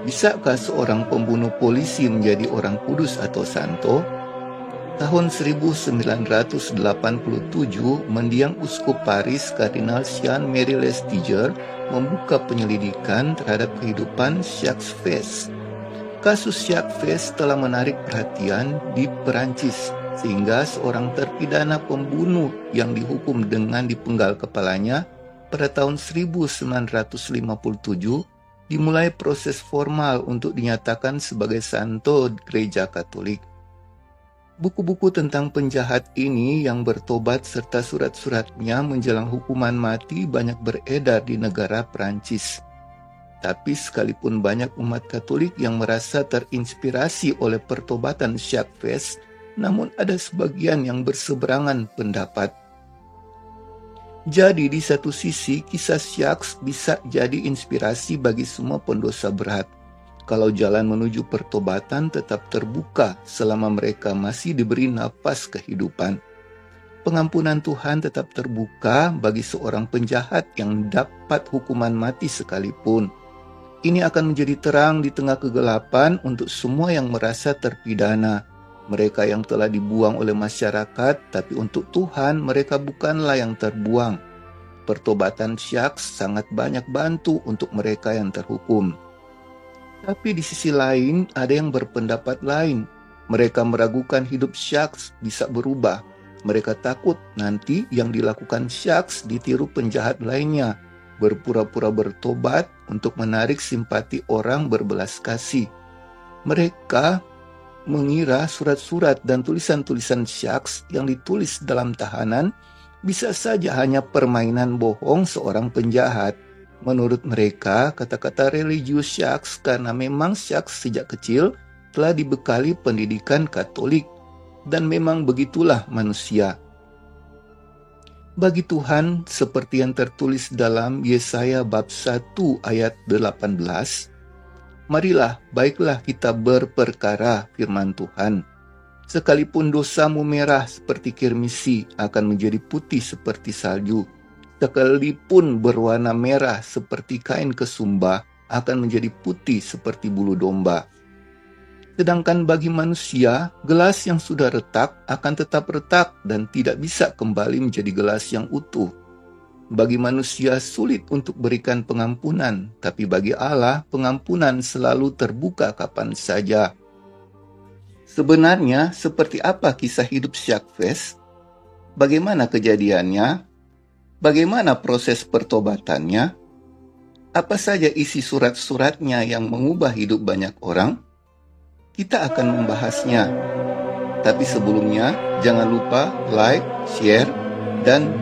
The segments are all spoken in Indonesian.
Bisakah seorang pembunuh polisi menjadi orang kudus atau santo? Tahun 1987, mendiang Uskup Paris Kardinal Jean-Marie Lestiger membuka penyelidikan terhadap kehidupan Jacques Fes. Kasus Jacques Fes telah menarik perhatian di Perancis, sehingga seorang terpidana pembunuh yang dihukum dengan dipenggal kepalanya pada tahun 1957 dimulai proses formal untuk dinyatakan sebagai santo Gereja Katolik. Buku-buku tentang penjahat ini yang bertobat serta surat-suratnya menjelang hukuman mati banyak beredar di negara Perancis. Tapi sekalipun banyak umat Katolik yang merasa terinspirasi oleh pertobatan Jacques Fes, namun ada sebagian yang berseberangan pendapat. Jadi di satu sisi, kisah Jacques bisa jadi inspirasi bagi semua pendosa berat. Kalau jalan menuju pertobatan tetap terbuka selama mereka masih diberi nafas kehidupan. Pengampunan Tuhan tetap terbuka bagi seorang penjahat yang dapat hukuman mati sekalipun. Ini akan menjadi terang di tengah kegelapan untuk semua yang merasa terpidana. Mereka yang telah dibuang oleh masyarakat, tapi untuk Tuhan mereka bukanlah yang terbuang. Pertobatan Jacques sangat banyak bantu untuk mereka yang terhukum. Tapi di sisi lain, ada yang berpendapat lain. Mereka meragukan hidup Jacques bisa berubah. Mereka takut nanti yang dilakukan Jacques ditiru penjahat lainnya, berpura-pura bertobat untuk menarik simpati orang berbelas kasih. Mereka mengira surat-surat dan tulisan-tulisan Jacques yang ditulis dalam tahanan bisa saja hanya permainan bohong seorang penjahat. Menurut mereka, kata-kata religius Jacques karena memang Jacques sejak kecil telah dibekali pendidikan Katolik, dan memang begitulah manusia. Bagi Tuhan, seperti yang tertulis dalam Yesaya bab 1 ayat 18, marilah, baiklah kita berperkara, firman Tuhan. Sekalipun dosamu merah seperti kirmisi, akan menjadi putih seperti salju. Sekalipun berwarna merah seperti kain kesumba, akan menjadi putih seperti bulu domba. Sedangkan bagi manusia, gelas yang sudah retak akan tetap retak dan tidak bisa kembali menjadi gelas yang utuh. Bagi manusia sulit untuk berikan pengampunan, tapi bagi Allah pengampunan selalu terbuka kapan saja. Sebenarnya seperti apa kisah hidup Jacques Fes? Bagaimana kejadiannya? Bagaimana proses pertobatannya? Apa saja isi surat-suratnya yang mengubah hidup banyak orang? Kita akan membahasnya. Tapi sebelumnya, jangan lupa like, share, dan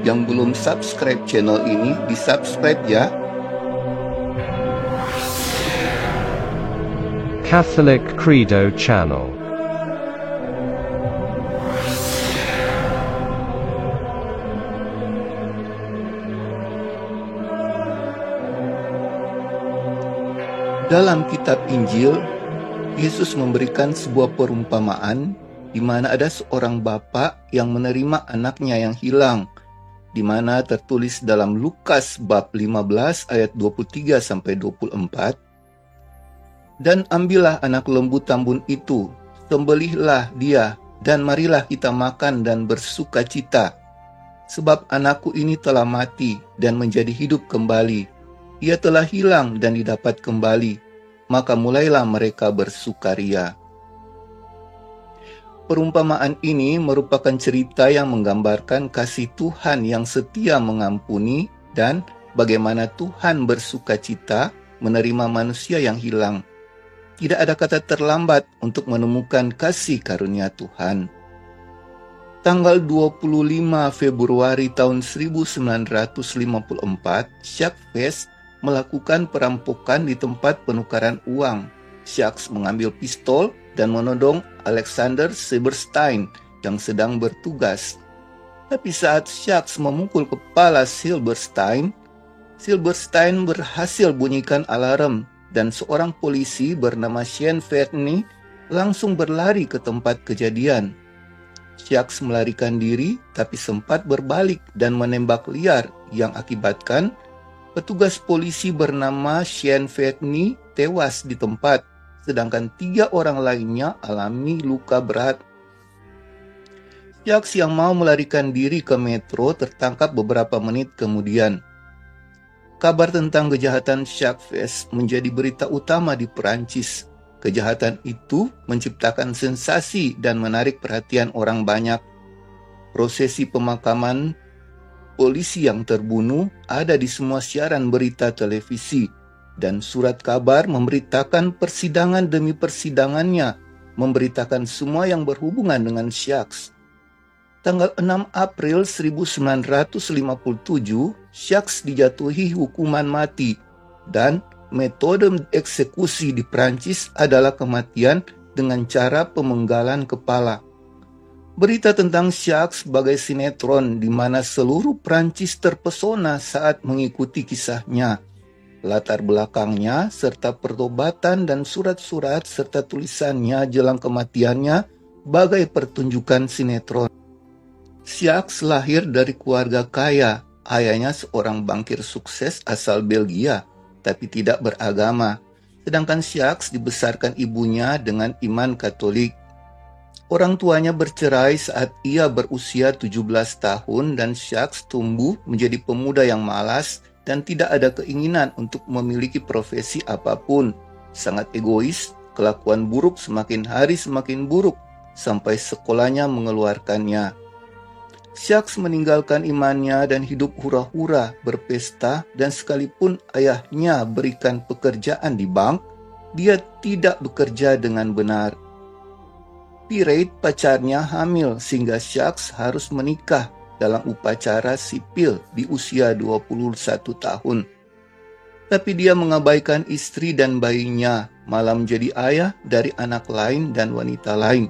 yang belum subscribe channel ini, di-subscribe ya. Catholic Credo Channel. Dalam kitab Injil, Yesus memberikan sebuah perumpamaan di mana ada seorang bapa yang menerima anaknya yang hilang, di mana tertulis dalam Lukas bab 15 ayat 23 sampai 24. Dan ambillah anak lembu tambun itu, sembelihlah dia, dan marilah kita makan dan bersukacita. Sebab anakku ini telah mati dan menjadi hidup kembali. Ia telah hilang dan didapat kembali, maka mulailah mereka bersukaria. Perumpamaan ini merupakan cerita yang menggambarkan kasih Tuhan yang setia mengampuni dan bagaimana Tuhan bersukacita menerima manusia yang hilang. Tidak ada kata terlambat untuk menemukan kasih karunia Tuhan. Tanggal 25 Februari tahun 1954, Jacques Fes melakukan perampokan di tempat penukaran uang. Jacques mengambil pistol dan menodong Alexander Silberstein yang sedang bertugas. Tapi saat Jacques memukul kepala Silberstein, Silberstein berhasil bunyikan alarm dan seorang polisi bernama Jean Verny langsung berlari ke tempat kejadian. Syaks melarikan diri tapi sempat berbalik dan menembak liar yang akibatkan petugas polisi bernama Shane Verny tewas di tempat, sedangkan 3 orang lainnya alami luka berat. Syaks yang mau melarikan diri ke metro tertangkap beberapa menit kemudian. Kabar tentang kejahatan Sharkfest menjadi berita utama di Perancis. Kejahatan itu menciptakan sensasi dan menarik perhatian orang banyak. Prosesi pemakaman polisi yang terbunuh ada di semua siaran berita televisi, dan surat kabar memberitakan persidangan demi persidangannya, memberitakan semua yang berhubungan dengan Syaks. Tanggal 6 April 1957, Syaks dijatuhi hukuman mati, dan metode eksekusi di Prancis adalah kematian dengan cara pemenggalan kepala. Berita tentang Syaks sebagai sinetron di mana seluruh Prancis terpesona saat mengikuti kisahnya. Latar belakangnya serta pertobatan dan surat-surat serta tulisannya jelang kematiannya bagai pertunjukan sinetron. Syaks lahir dari keluarga kaya. Ayahnya seorang bankir sukses asal Belgia, tapi tidak beragama. Sedangkan Syaks dibesarkan ibunya dengan iman Katolik. Orang tuanya bercerai saat ia berusia 17 tahun dan Syaks tumbuh menjadi pemuda yang malas dan tidak ada keinginan untuk memiliki profesi apapun. Sangat egois, kelakuan buruk semakin hari semakin buruk sampai sekolahnya mengeluarkannya. Syaks meninggalkan imannya dan hidup hura-hura, berpesta, dan sekalipun ayahnya berikan pekerjaan di bank, dia tidak bekerja dengan benar. Pirate pacarnya hamil sehingga Syaks harus menikah dalam upacara sipil di usia 21 tahun. Tapi dia mengabaikan istri dan bayinya, malah menjadi ayah dari anak lain dan wanita lain.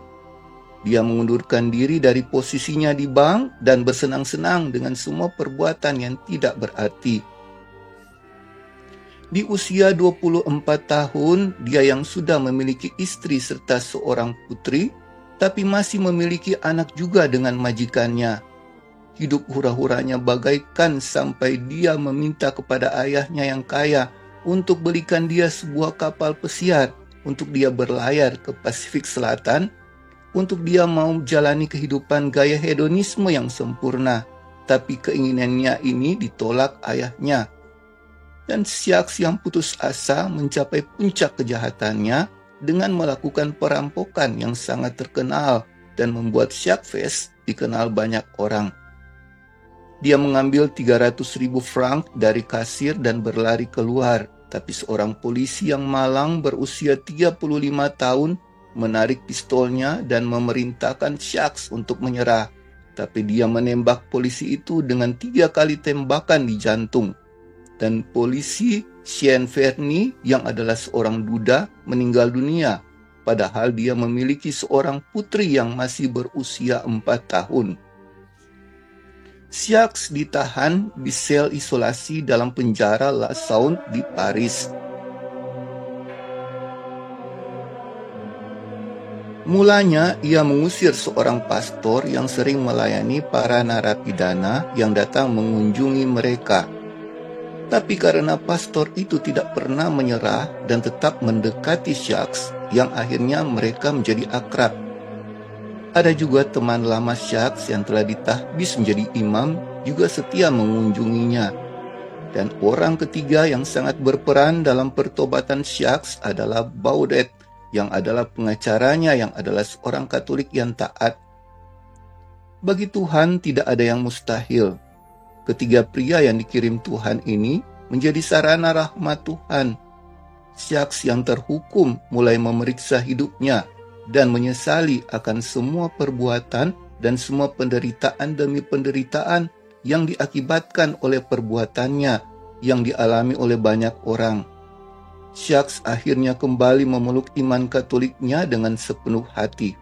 Dia mengundurkan diri dari posisinya di bank dan bersenang-senang dengan semua perbuatan yang tidak berarti. Di usia 24 tahun, dia yang sudah memiliki istri serta seorang putri, tapi masih memiliki anak juga dengan majikannya. Hidup hura-huranya bagaikan sampai dia meminta kepada ayahnya yang kaya untuk belikan dia sebuah kapal pesiar untuk dia berlayar ke Pasifik Selatan, untuk dia mau jalani kehidupan gaya hedonisme yang sempurna. Tapi keinginannya ini ditolak ayahnya. Dan Syaks yang putus asa mencapai puncak kejahatannya dengan melakukan perampokan yang sangat terkenal dan membuat Sharkfest dikenal banyak orang. Dia mengambil 300.000 franc dari kasir dan berlari keluar, tapi seorang polisi yang malang berusia 35 tahun menarik pistolnya dan memerintahkan Syaks untuk menyerah. Tapi dia menembak polisi itu dengan 3 kali tembakan di jantung. Dan polisi Shane Verny yang adalah seorang duda meninggal dunia, padahal dia memiliki seorang putri yang masih berusia 4 tahun. Syaks ditahan di sel isolasi dalam penjara La Saunte di Paris. Mulanya ia mengusir seorang pastor yang sering melayani para narapidana yang datang mengunjungi mereka. Tapi karena pastor itu tidak pernah menyerah dan tetap mendekati Syaks, yang akhirnya mereka menjadi akrab. Ada juga teman lama Syaks yang telah ditahbis menjadi imam juga setia mengunjunginya. Dan orang ketiga yang sangat berperan dalam pertobatan Syaks adalah Baudet, yang adalah pengacaranya yang adalah seorang Katolik yang taat. Bagi Tuhan tidak ada yang mustahil. Ketiga pria yang dikirim Tuhan ini menjadi sarana rahmat Tuhan. Syaks yang terhukum mulai memeriksa hidupnya dan menyesali akan semua perbuatan dan semua penderitaan demi penderitaan yang diakibatkan oleh perbuatannya yang dialami oleh banyak orang. Syaks akhirnya kembali memeluk iman Katoliknya dengan sepenuh hati.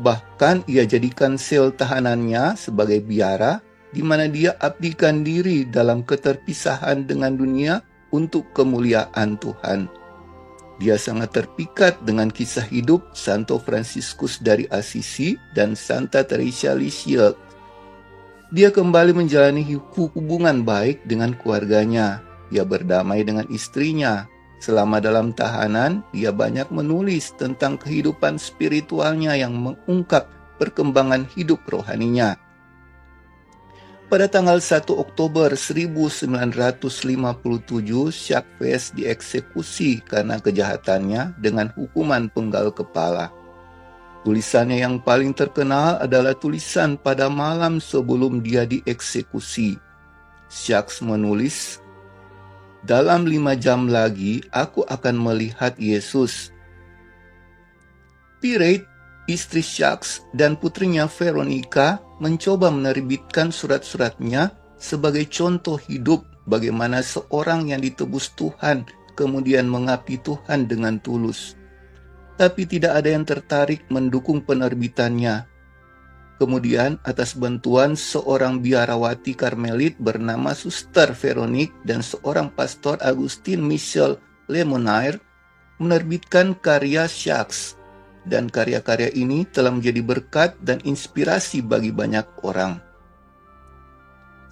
Bahkan ia jadikan sel tahanannya sebagai biara, di mana dia abdikan diri dalam keterpisahan dengan dunia untuk kemuliaan Tuhan. Dia sangat terpikat dengan kisah hidup Santo Fransiskus dari Assisi dan Santa Teresa Lisieux. Dia kembali menjalani hubungan baik dengan keluarganya. Dia berdamai dengan istrinya. Selama dalam tahanan, dia banyak menulis tentang kehidupan spiritualnya yang mengungkap perkembangan hidup rohaninya. Pada tanggal 1 Oktober 1957, Jacques Fes dieksekusi karena kejahatannya dengan hukuman penggal kepala. Tulisannya yang paling terkenal adalah tulisan pada malam sebelum dia dieksekusi. Jacques menulis, "Dalam 5 jam lagi aku akan melihat Yesus." Pirate, istri Jacques, dan putrinya Veronica mencoba menerbitkan surat-suratnya sebagai contoh hidup bagaimana seorang yang ditebus Tuhan kemudian mengabdi Tuhan dengan tulus. Tapi tidak ada yang tertarik mendukung penerbitannya. Kemudian atas bantuan seorang biarawati Karmelit bernama Suster Veronique dan seorang pastor Augustin Michel Lemonnier menerbitkan karya Jacques. Dan karya-karya ini telah menjadi berkat dan inspirasi bagi banyak orang.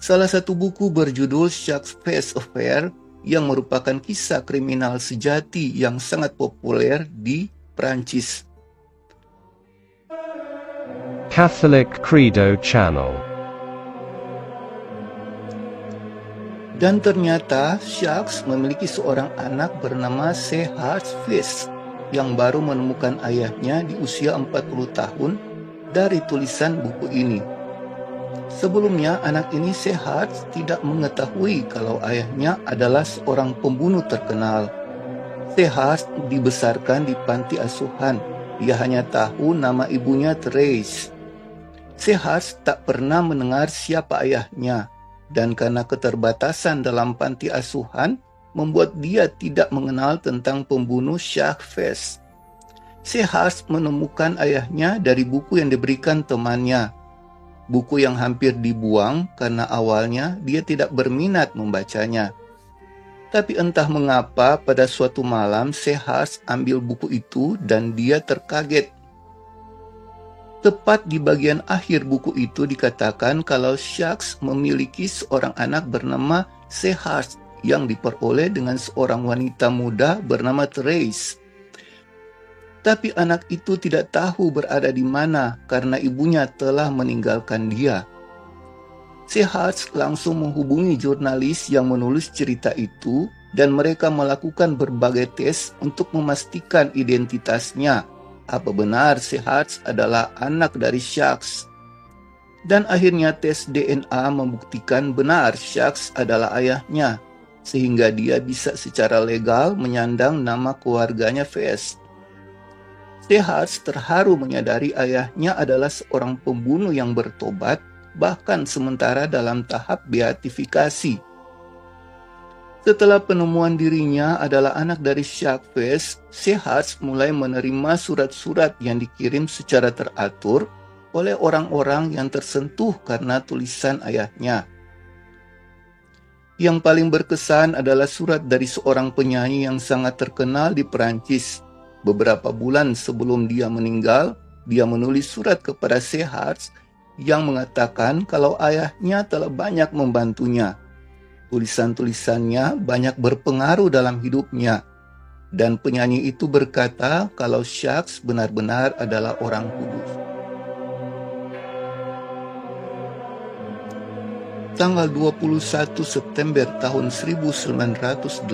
Salah satu buku berjudul Jacques Fes Affair yang merupakan kisah kriminal sejati yang sangat populer di Prancis. Catholic Credo Channel. Dan ternyata Jacques memiliki seorang anak bernama Gerhard Fes yang baru menemukan ayahnya di usia 40 tahun dari tulisan buku ini. Sebelumnya anak ini Gerhard tidak mengetahui kalau ayahnya adalah seorang pembunuh terkenal. Gerhard dibesarkan di panti asuhan. Dia hanya tahu nama ibunya Therese. Gerhard tak pernah mendengar siapa ayahnya, dan karena keterbatasan dalam panti asuhan, membuat dia tidak mengenal tentang pembunuh Jacques Fes. Gerhard menemukan ayahnya dari buku yang diberikan temannya. Buku yang hampir dibuang karena awalnya dia tidak berminat membacanya. Tapi entah mengapa pada suatu malam Gerhard ambil buku itu dan dia terkaget. Tepat di bagian akhir buku itu dikatakan kalau Jacques memiliki seorang anak bernama Gerhard yang diperoleh dengan seorang wanita muda bernama Therese. Tapi anak itu tidak tahu berada di mana karena ibunya telah meninggalkan dia. Gerhard langsung menghubungi jurnalis yang menulis cerita itu dan mereka melakukan berbagai tes untuk memastikan identitasnya. Apa benar Gerhard adalah anak dari Jacques? Dan akhirnya tes DNA membuktikan benar Jacques adalah ayahnya, sehingga dia bisa secara legal menyandang nama keluarganya Fes. Gerhard terharu menyadari ayahnya adalah seorang pembunuh yang bertobat, bahkan sementara dalam tahap beatifikasi. Setelah penemuan dirinya adalah anak dari Jacques Fes, Gerhard mulai menerima surat-surat yang dikirim secara teratur oleh orang-orang yang tersentuh karena tulisan ayahnya. Yang paling berkesan adalah surat dari seorang penyanyi yang sangat terkenal di Perancis. Beberapa bulan sebelum dia meninggal, dia menulis surat kepada Gerhard yang mengatakan kalau ayahnya telah banyak membantunya. Tulisan-tulisannya banyak berpengaruh dalam hidupnya. Dan penyanyi itu berkata kalau Jacques benar-benar adalah orang kudus. Tanggal 21 September tahun 1987,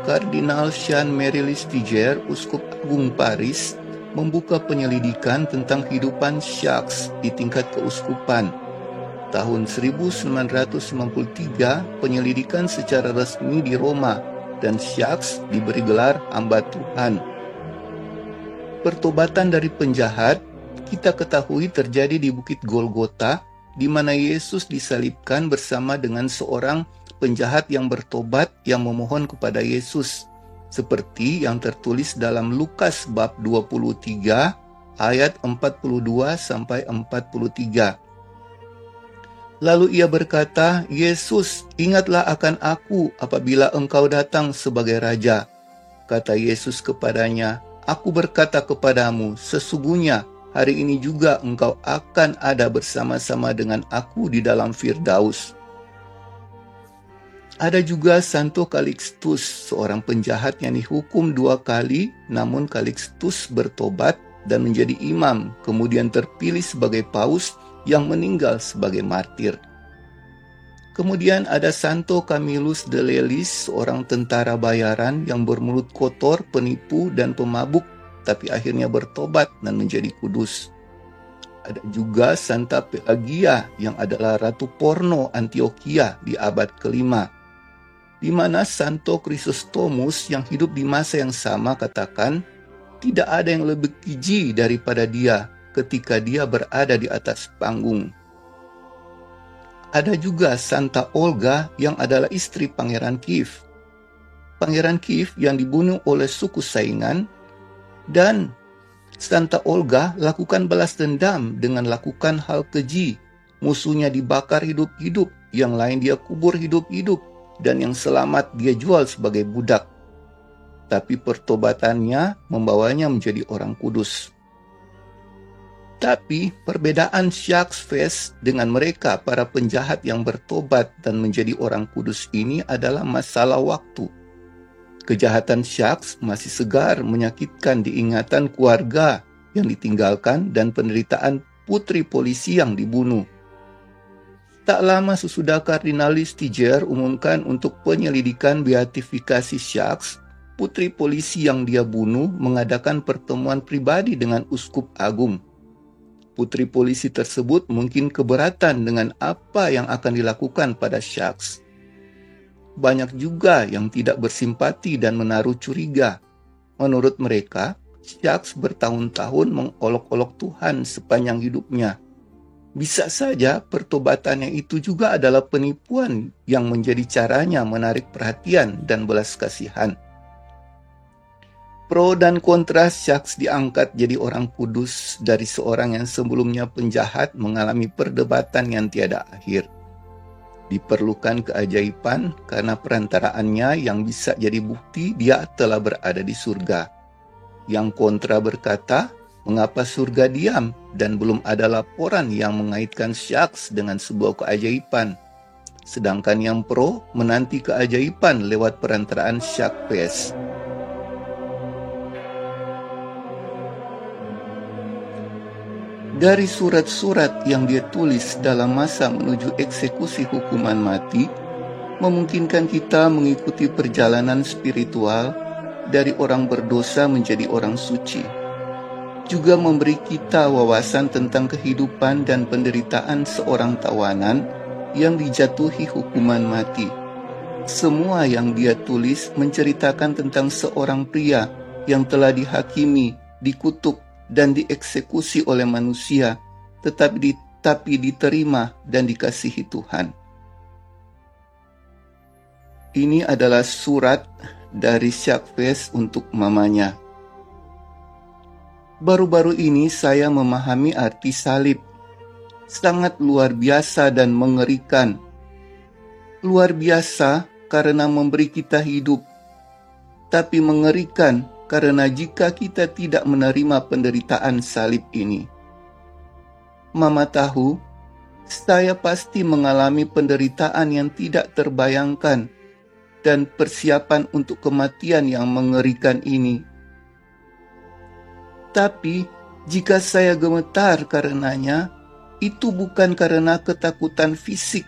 Kardinal Jean-Marie Listiger, Uskup Agung Paris, membuka penyelidikan tentang kehidupan Jacques di tingkat keuskupan. Tahun 1993, penyelidikan secara resmi di Roma dan Jacques diberi gelar hamba Tuhan. Pertobatan dari penjahat kita ketahui terjadi di Bukit Golgota, di mana Yesus disalibkan bersama dengan seorang penjahat yang bertobat yang memohon kepada Yesus, seperti yang tertulis dalam Lukas bab 23 ayat 42 sampai 43. Lalu ia berkata, "Yesus, ingatlah akan aku apabila engkau datang sebagai raja." kata Yesus kepadanya, "Aku berkata kepadamu, sesungguhnya hari ini juga engkau akan ada bersama-sama dengan aku di dalam Firdaus." Ada juga Santo Calixtus, seorang penjahat yang dihukum 2 kali, namun Calixtus bertobat dan menjadi imam, kemudian terpilih sebagai paus yang meninggal sebagai martir. Kemudian ada Santo Camillus de Lelis, seorang tentara bayaran yang bermulut kotor, penipu, dan pemabuk, tapi akhirnya bertobat dan menjadi kudus. Ada juga Santa Pelagia yang adalah ratu porno Antioquia di abad ke-5, di mana Santo Chrysostomus yang hidup di masa yang sama katakan, tidak ada yang lebih keji daripada dia ketika dia berada di atas panggung. Ada juga Santa Olga yang adalah istri Pangeran Kiev. Pangeran Kiev yang dibunuh oleh suku saingan, dan Santa Olga lakukan balas dendam dengan lakukan hal keji. Musuhnya dibakar hidup-hidup, yang lain dia kubur hidup-hidup, dan yang selamat dia jual sebagai budak. Tapi pertobatannya membawanya menjadi orang kudus. Tapi perbedaan Syaksves dengan mereka para penjahat yang bertobat dan menjadi orang kudus ini adalah masalah waktu. Kejahatan Syaks masih segar menyakitkan diingatan keluarga yang ditinggalkan dan penderitaan putri polisi yang dibunuh. Tak lama sesudah Kardinal Listiger umumkan untuk penyelidikan beatifikasi Syaks, putri polisi yang dia bunuh mengadakan pertemuan pribadi dengan uskup agung. Putri polisi tersebut mungkin keberatan dengan apa yang akan dilakukan pada Syaks. Banyak juga yang tidak bersimpati dan menaruh curiga. Menurut mereka, Syaks bertahun-tahun mengolok-olok Tuhan sepanjang hidupnya. Bisa saja pertobatannya itu juga adalah penipuan yang menjadi caranya menarik perhatian dan belas kasihan. Pro dan kontra Syaks diangkat jadi orang kudus dari seorang yang sebelumnya penjahat mengalami perdebatan yang tiada akhir. Diperlukan keajaiban karena perantaraannya yang bisa jadi bukti dia telah berada di surga. Yang kontra berkata, mengapa surga diam dan belum ada laporan yang mengaitkan Syaks dengan sebuah keajaiban? Sedangkan yang pro menanti keajaiban lewat perantaraan Syaksves. Dari surat-surat yang dia tulis dalam masa menuju eksekusi hukuman mati, memungkinkan kita mengikuti perjalanan spiritual dari orang berdosa menjadi orang suci. Juga memberi kita wawasan tentang kehidupan dan penderitaan seorang tawanan yang dijatuhi hukuman mati. Semua yang dia tulis menceritakan tentang seorang pria yang telah dihakimi, dikutuk, dan dieksekusi oleh manusia, tetapi diterima dan dikasihi Tuhan. Ini adalah surat dari Syaksves untuk mamanya. Baru-baru ini saya memahami arti salib. Sangat luar biasa dan mengerikan. Luar biasa karena memberi kita hidup, tapi mengerikan karena jika kita tidak menerima penderitaan salib ini. Mama tahu, saya pasti mengalami penderitaan yang tidak terbayangkan dan persiapan untuk kematian yang mengerikan ini. Tapi, jika saya gemetar karenanya, itu bukan karena ketakutan fisik,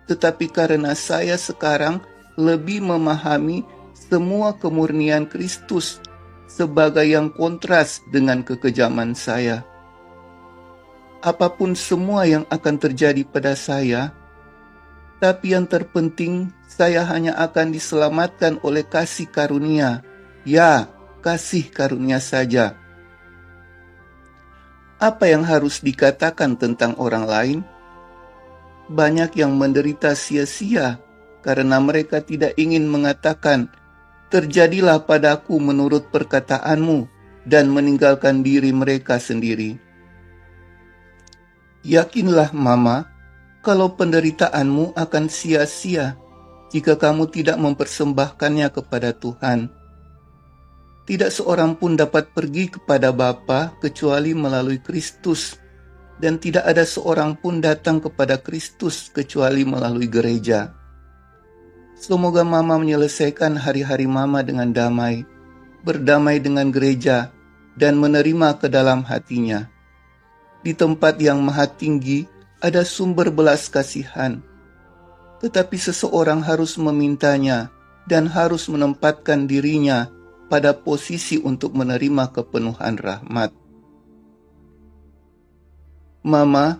tetapi karena saya sekarang lebih memahami semua kemurnian Kristus sebagai yang kontras dengan kekejaman saya. Apapun semua yang akan terjadi pada saya, tapi yang terpenting saya hanya akan diselamatkan oleh kasih karunia. Ya, kasih karunia saja. Apa yang harus dikatakan tentang orang lain? Banyak yang menderita sia-sia karena mereka tidak ingin mengatakan, terjadilah padaku menurut perkataanmu, dan meninggalkan diri mereka sendiri. Yakinlah Mama, kalau penderitaanmu akan sia-sia jika kamu tidak mempersembahkannya kepada Tuhan. Tidak seorang pun dapat pergi kepada Bapa kecuali melalui Kristus, dan tidak ada seorang pun datang kepada Kristus kecuali melalui gereja. Semoga Mama menyelesaikan hari-hari Mama dengan damai, berdamai dengan gereja, dan menerima ke dalam hatinya. Di tempat yang maha tinggi ada sumber belas kasihan, tetapi seseorang harus memintanya dan harus menempatkan dirinya pada posisi untuk menerima kepenuhan rahmat. Mama,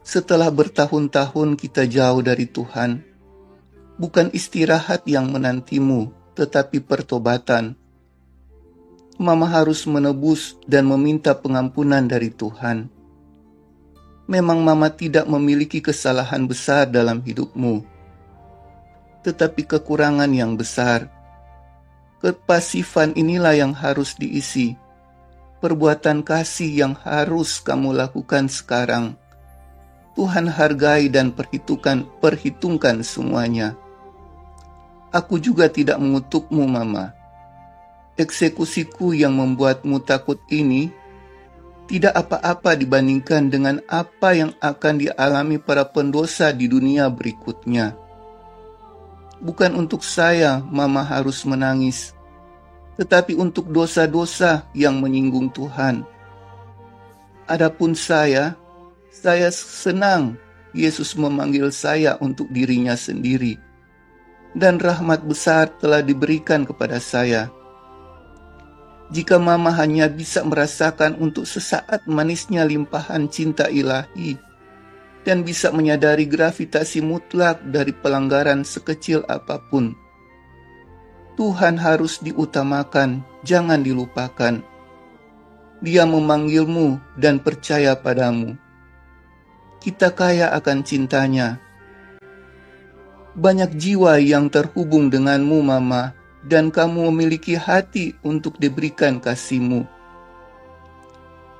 setelah bertahun-tahun kita jauh dari Tuhan, bukan istirahat yang menantimu, tetapi pertobatan. Mama harus menebus dan meminta pengampunan dari Tuhan. Memang Mama tidak memiliki kesalahan besar dalam hidupmu, tetapi kekurangan yang besar. Kepasifan inilah yang harus diisi. Perbuatan kasih yang harus kamu lakukan sekarang. Tuhan hargai dan perhitungkan semuanya. Aku juga tidak mengutukmu, Mama. Eksekusiku yang membuatmu takut ini tidak apa-apa dibandingkan dengan apa yang akan dialami para pendosa di dunia berikutnya. Bukan untuk saya, Mama harus menangis, tetapi untuk dosa-dosa yang menyinggung Tuhan. Adapun saya senang Yesus memanggil saya untuk dirinya sendiri, dan rahmat besar telah diberikan kepada saya. Jika Mama hanya bisa merasakan untuk sesaat manisnya limpahan cinta ilahi, dan bisa menyadari gravitasi mutlak dari pelanggaran sekecil apapun, Tuhan harus diutamakan, jangan dilupakan. Dia memanggilmu dan percaya padamu. Kita kaya akan cintanya. Banyak jiwa yang terhubung denganmu, Mama, dan kamu memiliki hati untuk diberikan kasih-Mu.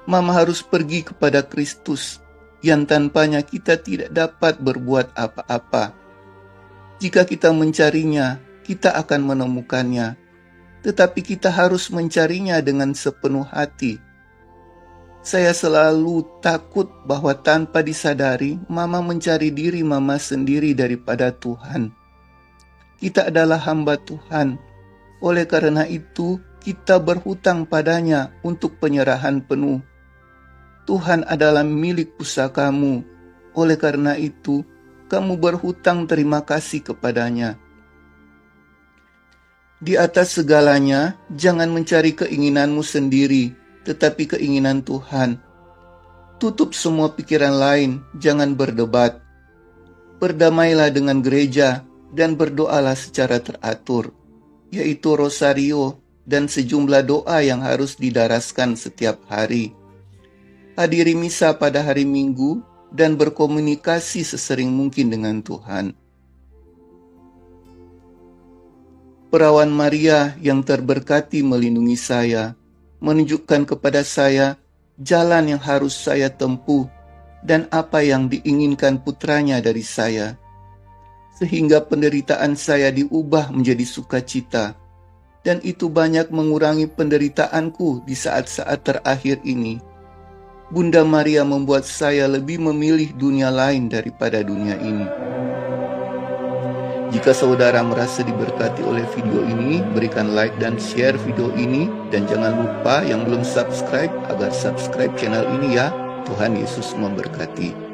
Mama harus pergi kepada Kristus, yang tanpanya kita tidak dapat berbuat apa-apa. Jika kita mencarinya, kita akan menemukannya, tetapi kita harus mencarinya dengan sepenuh hati. Saya selalu takut bahwa tanpa disadari, Mama mencari diri Mama sendiri daripada Tuhan. Kita adalah hamba Tuhan, oleh karena itu kita berhutang padanya untuk penyerahan penuh. Tuhan adalah milik pusakamu, oleh karena itu kamu berhutang terima kasih kepadanya. Di atas segalanya, jangan mencari keinginanmu sendiri, tetapi keinginan Tuhan. Tutup semua pikiran lain, jangan berdebat. Berdamailah dengan gereja dan berdoalah secara teratur, yaitu rosario dan sejumlah doa yang harus didaraskan setiap hari. Hadiri misa pada hari Minggu dan berkomunikasi sesering mungkin dengan Tuhan. Perawan Maria yang terberkati melindungi saya, menunjukkan kepada saya jalan yang harus saya tempuh dan apa yang diinginkan putranya dari saya, sehingga penderitaan saya diubah menjadi sukacita, dan itu banyak mengurangi penderitaanku di saat-saat terakhir ini. Bunda Maria membuat saya lebih memilih dunia lain daripada dunia ini. Jika saudara merasa diberkati oleh video ini, berikan like dan share video ini, dan jangan lupa yang belum subscribe agar subscribe channel ini ya. Tuhan Yesus memberkati.